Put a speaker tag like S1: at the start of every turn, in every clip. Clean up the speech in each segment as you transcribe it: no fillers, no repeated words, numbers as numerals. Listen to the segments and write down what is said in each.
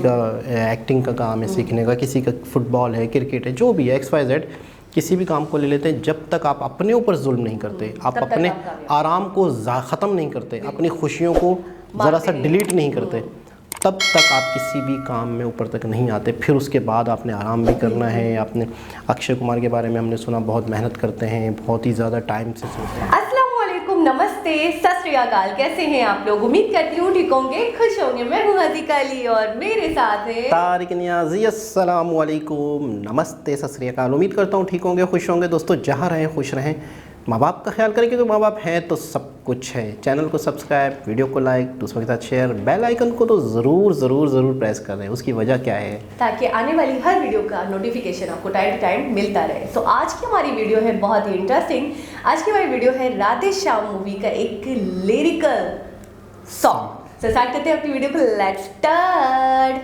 S1: का एक्टिंग का काम है सीखने का, किसी का फुटबॉल है, क्रिकेट है, जो भी है XYZ, किसी भी काम को ले लेते हैं। जब तक आप अपने ऊपर जुल्म नहीं करते, आप अपने आराम को ख़त्म नहीं करते, अपनी खुशियों को ज़रा सा डिलीट नहीं करते, तब तक आप किसी भी काम में ऊपर तक नहीं आते। फिर उसके बाद आपने आराम भी करना है। आपने अक्षय कुमार के बारे में हमने सुना, बहुत मेहनत करते हैं, बहुत ही ज़्यादा टाइम से सोते हैं।
S2: अस्सलाम वालेकुम, नमस्ते, सत श्री अकाल। कैसे हैं आप लोग? उम्मीद करती हूँ ठीक होंगे, खुश होंगे। मैं हूँ हज़ीका अली और मेरे साथ है
S1: तारिक नियाज़ी। अस्सलाम वालेकुम, नमस्ते, सत श्री अकाल। उम्मीद करता हूँ ठीक होंगे, खुश होंगे। दोस्तों, जहाँ रहें खुश रहें, माँ बाप का ख्याल करें, क्योंकि माँ बाप हैं तो सब कुछ है। चैनल को सब्सक्राइब, वीडियो को लाइक, दूसरों के साथ शेयर, बेल आइकन को तो ज़रूर प्रेस कर दें। उसकी वजह क्या है? ताकि
S2: आने वाली हर वीडियो का नोटिफिकेशन आपको टाइम टू टाइम मिलता रहे। तो आज की हमारी वीडियो है बहुत ही इंटरेस्टिंग। आज की हमारी वीडियो है राधे श्याम मूवी का एक लिरिकल सॉन्ग। तो स्टार्ट करते हैं अपनी वीडियो को, लेट्स स्टार्ट।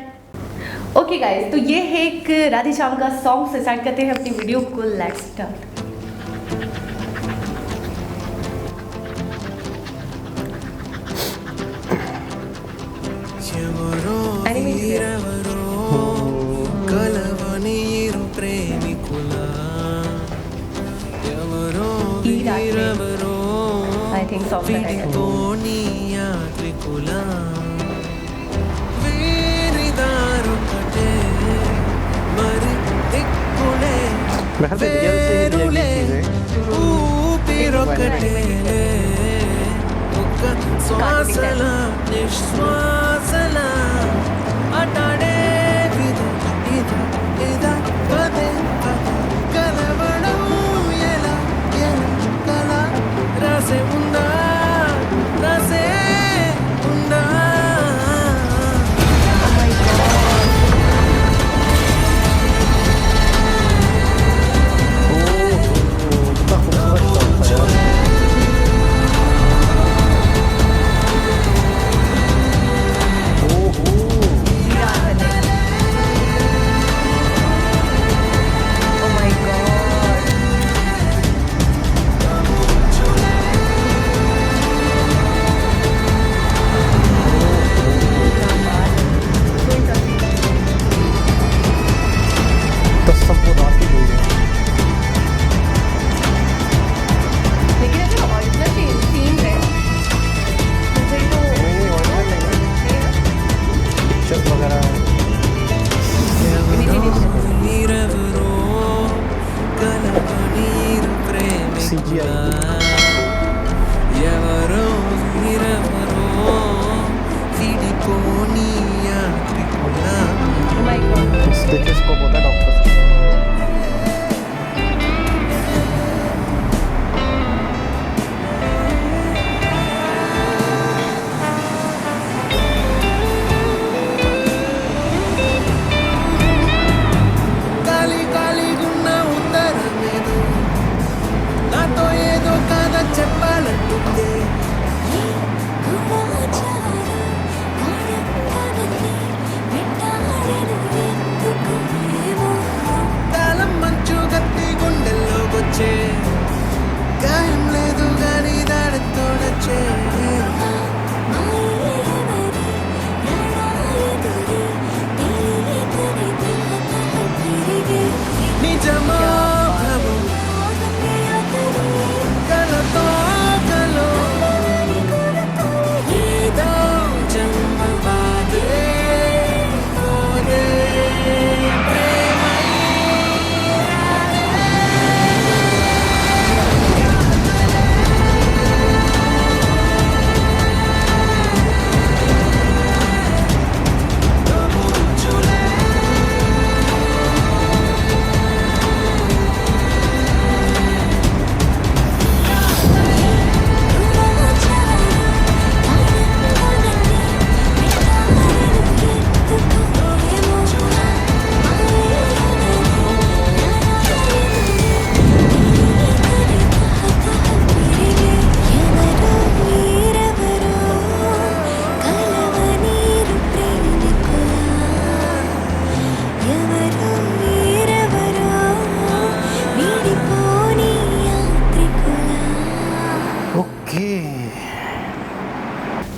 S2: ओके गाइस, तो ये है एक राधे श्याम का सॉन्ग। से स्टार्ट करते हैं अपनी वीडियो को, let's start. I think so.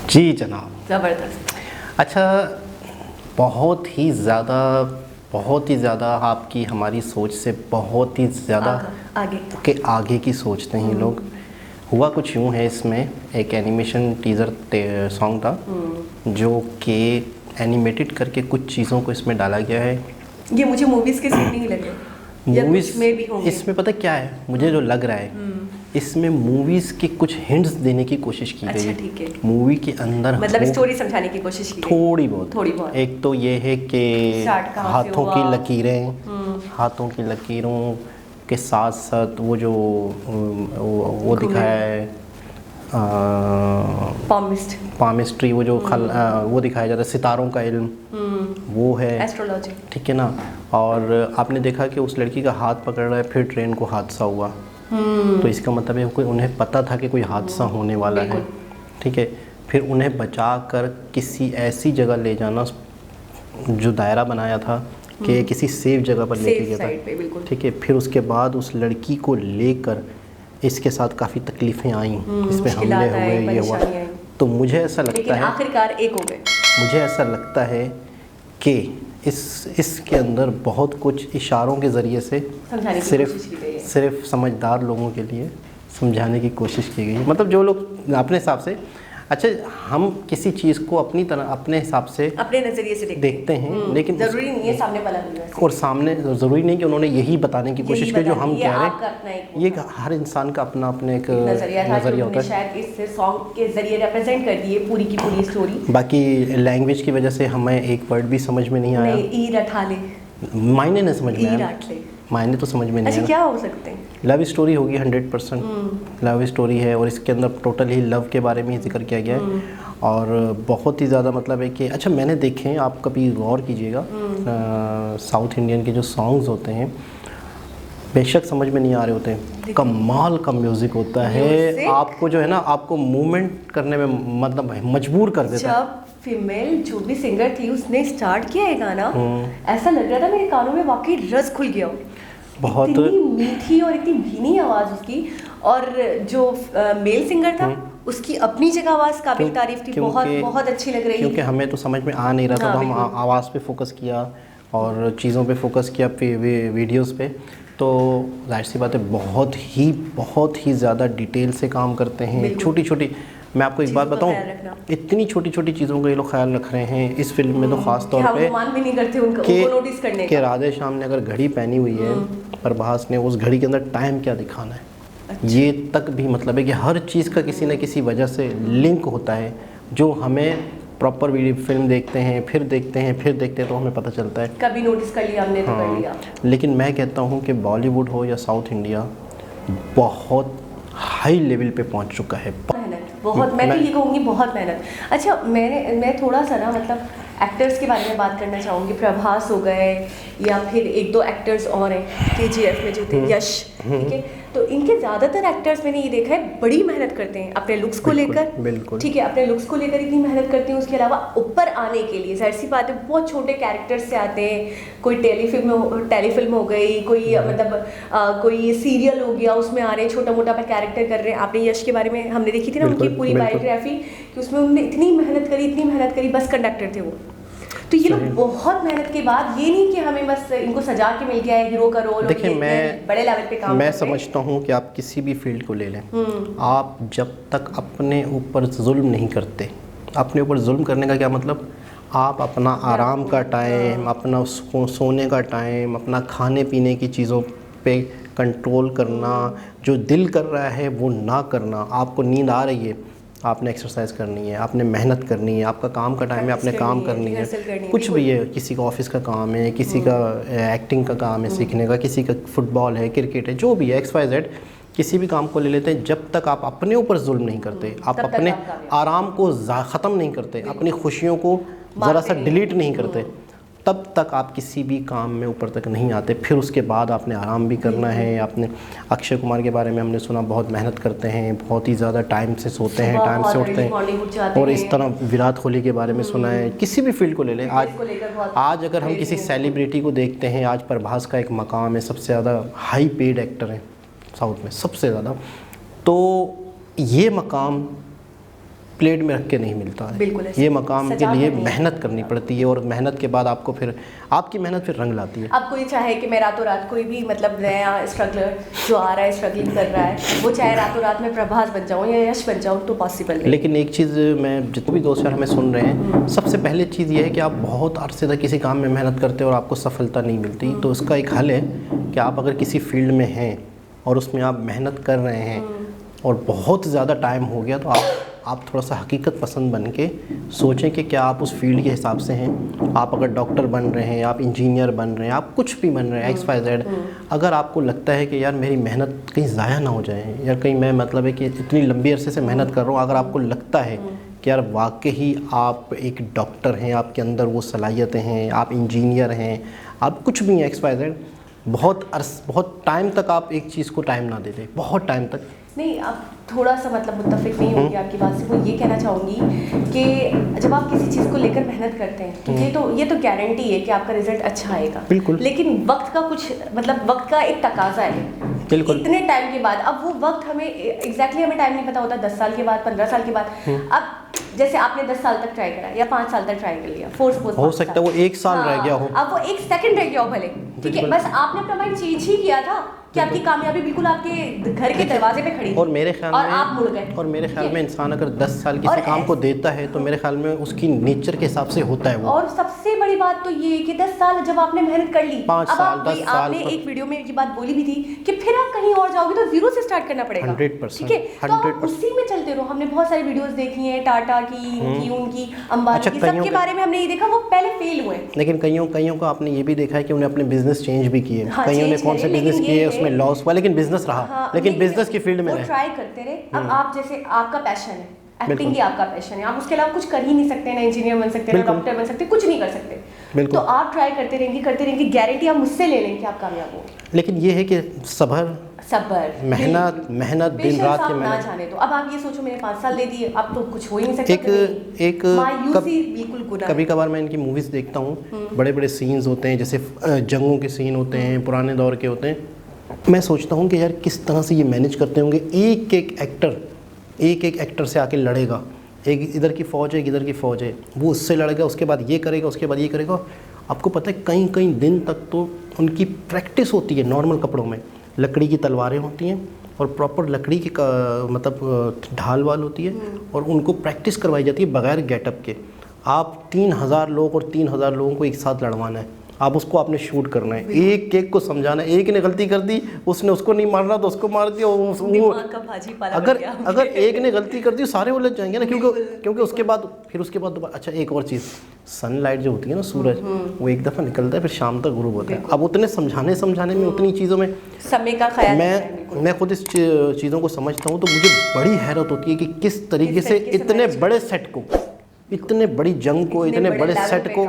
S1: जी जनाब,
S2: ज़बरदस्त।
S1: अच्छा, बहुत ही ज़्यादा आपकी हमारी सोच से बहुत ही ज़्यादा आगे की सोचते हैं लोग। हुआ कुछ यूँ है, इसमें एक एनिमेशन टीज़र सॉन्ग था जो कि एनिमेटेड करके कुछ चीज़ों को इसमें डाला गया है।
S2: ये मुझे मूवीज़ के सीन नहीं लगे,
S1: मूवीज़ में भी होंगे। इसमें पता क्या है मुझे जो लग रहा है, इसमें मूवीज़ के कुछ हिंट्स देने की कोशिश की गई है।
S2: ठीक है।
S1: मूवी के अंदर
S2: मतलब स्टोरी समझाने की कोशिश की
S1: थोड़ी बहुत। एक तो ये है कि हाथों की लकीरों के साथ साथ वो जो वो दिखाया है पामिस्ट्री, वो जो वो दिखाया जाता है, सितारों का इल्म, वो है
S2: एस्ट्रोलॉजी,
S1: ठीक है ना। और आपने देखा कि उस लड़की का हाथ पकड़ रहा है, फिर ट्रेन को हादसा हुआ, तो इसका मतलब है कोई उन्हें पता था कि कोई हादसा होने वाला है, ठीक है। फिर उन्हें बचा कर किसी ऐसी जगह ले जाना जो दायरा बनाया था कि किसी सेफ जगह पर लेके गया था, ठीक है। फिर उसके बाद उस लड़की को लेकर इसके साथ काफ़ी तकलीफ़ें आईं, इस पर हमले हुए, ये हुआ। तो मुझे ऐसा लगता है
S2: आखिरकार एक हो गए।
S1: मुझे ऐसा लगता है कि इसके अंदर बहुत कुछ इशारों के ज़रिए से सिर्फ समझदार लोगों के लिए समझाने की कोशिश की गई। मतलब जो लोग अपने हिसाब से, अच्छा हम किसी चीज़ को अपनी तरह अपने हिसाब से
S2: अपने नज़रिए से देखते हैं,
S1: लेकिन
S2: ज़रूरी नहीं है सामने वाला भी,
S1: और सामने ज़रूरी नहीं कि उन्होंने यही बताने की कोशिश की जो हम कह रहे हैं। ये हर इंसान का अपना एक नज़रिया होता है।
S2: शायद इस सॉन्ग के ज़रिए रिप्रेजेंट कर दिए पूरी की पूरी स्टोरी।
S1: बाकी लैंग्वेज की वजह से हमें एक वर्ड भी समझ में नहीं आया, मायने नहीं समझ में आया, मायने तो समझ में नहीं आया।
S2: क्या हो सकते हैं?
S1: लव स्टोरी होगी 100% लव स्टोरी है, और इसके अंदर टोटल ही लव के बारे में ही जिक्र किया गया है। और बहुत ही ज़्यादा मतलब है कि अच्छा मैंने देखे हैं, आप कभी गौर कीजिएगा, साउथ इंडियन के जो सॉन्ग्स होते हैं बेशक समझ में नहीं आ रहे होते हैं, कमाल का म्यूज़िक होता है, आपको जो है ना आपको मूवमेंट करने में मतलब मजबूर कर देता है।
S2: जब फीमेल जो भी सिंगर थी उसने स्टार्ट किया है गाना, ऐसा लग रहा था मेरे कानों में वाकई रस खुल गया।
S1: बहुत
S2: इतनी मीठी और इतनी भीनी आवाज़ उसकी, और जो मेल सिंगर था उसकी अपनी जगह आवाज़ काबिल तारीफ थी, बहुत अच्छी लग रही।
S1: क्योंकि हमें तो समझ में आ नहीं रहा था, तो हम आवाज़ पे फोकस किया और चीज़ों पे फोकस किया, वीडियोस पे, तो जाहिर सी बात है बहुत ही ज़्यादा डिटेल से काम करते हैं। छोटी छोटी, मैं आपको एक बात बताऊं, इतनी छोटी छोटी चीज़ों का ये लोग ख्याल रख रहे हैं इस फिल्म में, तो ख़ास तौर पे कि राधे श्याम ने अगर घड़ी पहनी हुई है, प्रभास ने, उस घड़ी के अंदर टाइम क्या दिखाना है, ये तक भी मतलब है कि हर चीज़ का किसी न किसी वजह से लिंक होता है, जो हमें प्रॉपर वीडियो फिल्म देखते हैं, फिर देखते हैं तो हमें पता चलता है।
S2: कभी नोटिस कर लिया हमने, तो कर लिया।
S1: लेकिन मैं कहता हूँ कि बॉलीवुड हो या साउथ इंडिया बहुत हाई लेवल पे पहुँच चुका है।
S2: बहुत, मैं तो ये कहूँगी बहुत मेहनत। अच्छा मैं थोड़ा सा ना मतलब एक्टर्स के बारे में बात करना चाहूँगी। प्रभास हो गए, या फिर एक दो एक्टर्स और हैं KGF में जो थे, यश, ठीक है। तो इनके ज़्यादातर एक्टर्स मैंने ये देखा है बड़ी मेहनत करते हैं अपने लुक्स को लेकर, ठीक है, अपने लुक्स को लेकर इतनी मेहनत करते हैं। उसके अलावा ऊपर आने के लिए जाहिर सी बात है बहुत छोटे कैरेक्टर्स से आते हैं, कोई टेलीफिल्म हो गई, कोई मतलब कोई सीरियल हो गया, उसमें आ रहे हैं, छोटा मोटा कैरेक्टर कर रहे हैं। आपने यश के बारे में हमने देखी थी ना उनकी पूरी बायोग्राफी, कि उसमें उन्होंने इतनी मेहनत करी, बस कंडक्टर थे वो। तो ये लोग बहुत मेहनत के बाद, ये नहीं कि हमें बस इनको सजा के मिल गया है हीरो का रोल।
S1: देखिए मैं
S2: बड़े लेवल पे काम
S1: मैं समझता हूँ कि आप किसी भी फील्ड को ले लें, आप जब तक अपने ऊपर जुल्म नहीं करते, अपने ऊपर जुल्म करने का क्या मतलब, आप अपना आराम का टाइम, अपना सोने का टाइम, अपना खाने पीने की चीज़ों पे कंट्रोल करना, जो दिल कर रहा है वो ना करना। आपको नींद आ रही है, आपने एक्सरसाइज करनी है, आपने मेहनत करनी है, आपका काम का टाइम है, आपने काम करनी है, कुछ भी है, किसी का ऑफिस का काम है, किसी का एक्टिंग का काम है सीखने का, किसी का फुटबॉल है, क्रिकेट है, जो भी है XYZ, किसी भी काम को ले लेते हैं, जब तक आप अपने ऊपर जुल्म नहीं करते, आप अपने आराम को ख़त्म नहीं करते, अपनी खुशियों को ज़रा सा डिलीट नहीं करते, तब तक आप किसी भी काम में ऊपर तक नहीं आते। फिर उसके बाद आपने आराम भी करना है। आपने अक्षय कुमार के बारे में हमने सुना, बहुत मेहनत करते हैं, बहुत ही ज़्यादा टाइम से सोते हैं, टाइम से उठते हैं, और इस तरह विराट कोहली के बारे में सुना है। किसी भी फील्ड को ले लें, आज अगर हम किसी सेलिब्रिटी को देखते हैं, आज प्रभास का एक मकाम है, सबसे ज़्यादा हाई पेड एक्टर हैं साउथ में, सबसे ज़्यादा। तो ये मकाम प्लेट में रख के नहीं मिलता है।
S2: बिल्कुल
S1: ये मकाम के लिए
S2: नहीं
S1: मेहनत करनी पड़ती है और मेहनत के बाद आपको फिर आपकी मेहनत फिर रंग लाती है।
S2: अब कोई चाहे कि मैं रातों रात कोई भी मतलब नया स्ट्रगलर जो आ रहा है, स्ट्रगलिंग कर रहा है, वो चाहे रातों रात में प्रभास बन जाऊँ या यश बन जाऊँ तो पॉसिबल है।
S1: लेकिन एक चीज़ मैं जितने भी दोस्त यार हमें सुन रहे हैं, सबसे पहले चीज़ ये है कि आप बहुत अरसे तक किसी काम में मेहनत करते हो और आपको सफलता नहीं मिलती, तो उसका एक हल है कि आप अगर किसी फील्ड में हैं और उसमें आप मेहनत कर रहे हैं और बहुत ज़्यादा टाइम हो गया, तो आप थोड़ा सा हकीकत पसंद बन के सोचें कि क्या आप उस फील्ड के हिसाब से हैं। आप अगर डॉक्टर बन रहे हैं, आप इंजीनियर बन रहे हैं, आप कुछ भी बन रहे हैं XYZ, अगर आपको लगता है कि यार मेरी मेहनत कहीं ज़ाया ना हो जाए या कहीं मैं मतलब है कि इतनी लंबी अरसे से मेहनत कर रहा हूँ, अगर आपको लगता है कि यार वाकई आप एक डॉक्टर हैं, आपके अंदर वो सलाहियतें हैं, आप इंजीनियर हैं, आप कुछ भी हैं XYZ, बहुत टाइम तक आप एक चीज़ को टाइम ना दे दें, बहुत टाइम तक
S2: नहीं। अब थोड़ा सा मतलब मुत्तफिक नहीं होगी आपकी बात से। वो ये कहना चाहूँगी कि जब आप किसी चीज़ को लेकर मेहनत करते हैं तो ये तो गारंटी है कि आपका रिजल्ट अच्छा आएगा।
S1: बिल्कुल।
S2: लेकिन वक्त का कुछ मतलब वक्त का एक तकाजा है।
S1: बिल्कुल।
S2: इतने टाइम के बाद, अब वो वक्त हमें एग्जैक्टली हमें टाइम नहीं पता होता, 10 साल के बाद, 15 साल के बाद। अब जैसे आपने 10 साल तक ट्राई करा या 5 साल तक ट्राई कर लिया, फोर्स
S1: हो सकता है वो 1 साल रह गया हो,
S2: अब वो 1 सेकंड रह गया हो भले, ठीक है, बस आपने अपना माइंड चेंज ही किया था कि आपकी कामयाबी बिल्कुल आपके घर के दरवाजे पे खड़ी थी
S1: और मेरे ख्याल
S2: और
S1: में
S2: आप मुड़ गए।
S1: और मेरे ख्याल में इंसान अगर 10 साल किसी काम को देता है तो मेरे ख्याल में उसकी नेचर के हिसाब से होता है वो।
S2: और सबसे बड़ी बात तो ये कि 10 साल जब आपने मेहनत कर ली,
S1: 5 साल 10 साल
S2: आपने एक वीडियो में ये बात बोली भी थी कि फिर आप कहीं और जाओगे तो जीरो से स्टार्ट करना पड़ेगा।
S1: 100%,
S2: ठीक है, तो आप उसी में चलते रहो। हमने बहुत सारी वीडियोस देखी हैं, टाटा की, उनकी, अंबानी की, सबके बारे में हमने ये देखा वो पहले फेल हुए।
S1: लेकिन कईयों को आपने ये भी देखा है कि उन्हें अपने बिजनेस चेंज भी किए। कईयों ने कौन से बिजनेस किए उसमें लॉस हुआ, लेकिन बिजनेस रहा, लेकिन बिजनेस की फील्ड में रहे,
S2: ट्राई करते रहे। अब आप जैसे आपका पैशन है, एक्टिंग ही आपका पैशन है, आप उसके अलावा कुछ कर ही नहीं सकते, ना इंजीनियर बन सकते, ना डॉक्टर बन सकते, कुछ नहीं कर सकते। तो आप ट्राई करते रहेंगे, गारंटी आप मुझसे ले लेंगे कि आप कामयाब हो।
S1: लेकिन ये है कि सब्र, मेहनत दिन रात के
S2: ना जाने दो। अब आप ये सोचो मैंने 5 साल दे दिए, अब तो कुछ हो ही नहीं सकता। बिल्कुल
S1: कभी कभार मैं इनकी मूवीज़ देखता हूँ, बड़े बड़े सीन्स होते हैं, जैसे जंगों के सीन होते हैं, पुराने दौर के होते हैं। मैं सोचता हूँ कि यार किस तरह से ये मैनेज करते होंगे। एक एक एक्टर से आके लड़ेगा, एक इधर की फ़ौज है, एक इधर की फ़ौज है, वो उससे लड़ेगा, उसके बाद ये करेगा, उसके बाद ये करेगा। आपको पता है कई दिन तक तो उनकी प्रैक्टिस होती है नॉर्मल कपड़ों में। लकड़ी की तलवारें होती हैं और प्रॉपर लकड़ी की मतलब ढाल वाल होती है और उनको प्रैक्टिस करवाई जाती है बगैर गेटअप के। आप 3000 लोग और 3000 लोगों को एक साथ लड़वाना है, आप उसको आपने शूट करना है, एक एक को समझाना है। एक ने गलती कर दी, उसने उसको नहीं मारना तो उसको मार दिया। वो अगर एक ने गलती कर दी सारे उलझ जाएंगे ना, क्योंकि उसके बाद अच्छा एक और चीज़, सनलाइट जो होती है ना, सूरज, वो एक दफ़ा निकलता है फिर शाम तक गुरूब होता है। अब उतने समझाने में उतनी चीज़ों में
S2: समय का ख्याल
S1: मैं खुद इस चीज़ों को समझता हूँ तो मुझे बड़ी हैरत होती है कि किस तरीके से इतने बड़े सेट को, इतने बड़ी जंग को, इतने बड़े सेट को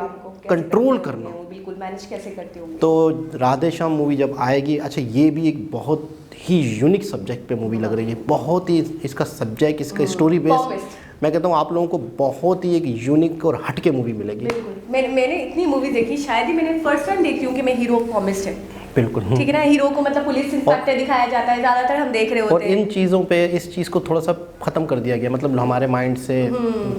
S1: कंट्रोल करना,
S2: बिल्कुल मैनेज कैसे करते हो।
S1: तो राधे श्याम मूवी जब आएगी, अच्छा ये भी एक बहुत ही यूनिक सब्जेक्ट पे मूवी लग रही है, बहुत ही इसका सब्जेक्ट, इसका स्टोरी बेस, मैं कहता हूँ आप लोगों को बहुत ही एक यूनिक और हटके मूवी मिलेगी।
S2: मैंने इतनी मूवी देखी, शायद ही मैंने फर्स्ट टाइम देखी हूँ कि मैं हीरो प्रॉमिस्ड है।
S1: बिल्कुल
S2: ठीक है ना, हीरो को मतलब पुलिस इंस्पेक्टर दिखाया जाता है, ज़्यादातर हम देख रहे होते हैं।
S1: और इन चीज़ों पे इस चीज़ को थोड़ा सा ख़त्म कर दिया गया, मतलब हमारे माइंड से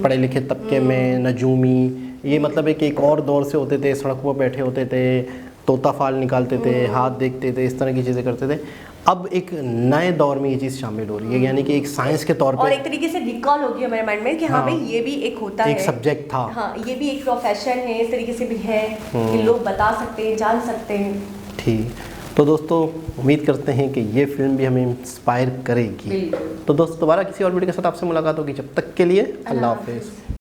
S1: पढ़े लिखे तबके में नजूमी, ये मतलब एक और दौर से होते थे, सड़कों पर बैठे होते थे, तोता फाल निकालते थे, हाथ देखते थे, इस तरह की चीज़ें करते थे। अब एक नए दौर में ये चीज़ शामिल हो रही है, यानी कि एक साइंस के तौर पे,
S2: और एक तरीके से रिकॉल होगी हमारे माइंड में कि हाँ भाई ये भी एक होता है,
S1: एक सब्जेक्ट था,
S2: हाँ ये भी एक प्रोफेशन है, इस तरीके से भी है कि लोग बता सकते हैं, जान सकते हैं। ठीक,
S1: तो दोस्तों उम्मीद करते हैं कि ये फिल्म भी हमें इंस्पायर करेगी। तो दोस्तों दोबारा किसी और वीडियो के साथ आपसे मुलाकात होगी, जब तक के लिए अल्लाह हाफिज़।